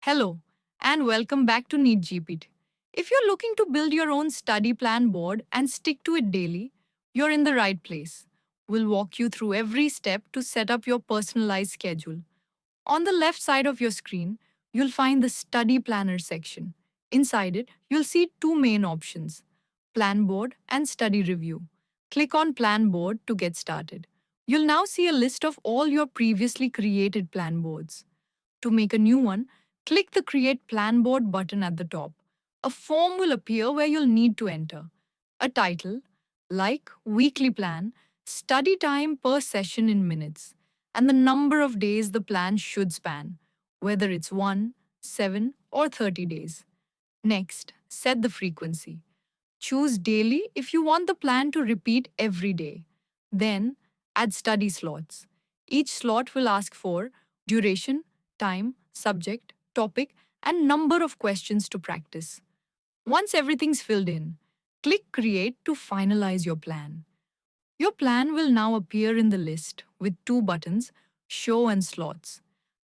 Hello, and welcome back to NeetGPT. If you're looking to build your own study plan board and stick to it daily, you're in the right place. We'll walk you through every step to set up your personalized schedule. On the left side of your screen, you'll find the Study Planner section. Inside it, you'll see two main options: Plan Board and Study Review. Click on Plan Board to get started. You'll now see a list of all your previously created plan boards. To make a new one, click the Create Plan Board button at the top. A form will appear where you'll need to enter a title, like Weekly Plan, study time per session in minutes, and the number of days the plan should span, whether it's 1, 7, or 30 days. Next, set the frequency. Choose daily if you want the plan to repeat every day. Then, add study slots. Each slot will ask for duration, time, subject, topic, and number of questions to practice. Once everything's filled in, click Create to finalize your plan. Your plan will now appear in the list with two buttons, Show and Slots.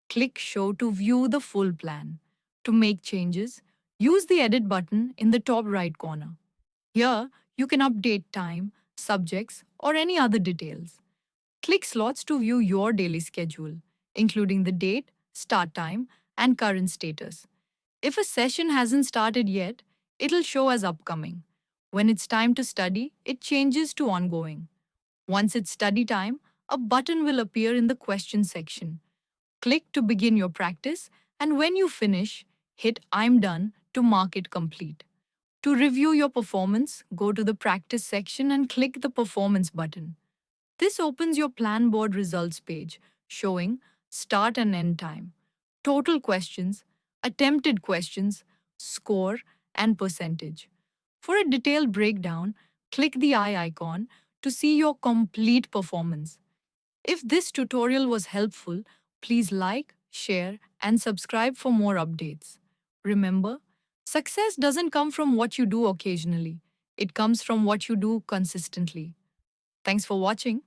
Click Show to view the full plan. To make changes, use the Edit button in the top right corner. Here, you can update time, subjects, or any other details. Click Slots to view your daily schedule, including the date, start time, and current status. If a session hasn't started yet, it'll show as upcoming. When it's time to study, it changes to ongoing. Once it's study time, a button will appear in the question section. Click to begin your practice, and when you finish, hit I'm done to mark it complete. To review your performance, go to the Practice section and click the Performance button. This opens your plan board results page, showing start and end time, total questions, attempted questions, score, and percentage. For a detailed breakdown, click the eye icon to see your complete performance. If this tutorial was helpful, please like, share, and subscribe for more updates. Remember, success doesn't come from what you do occasionally, it comes from what you do consistently. Thanks for watching.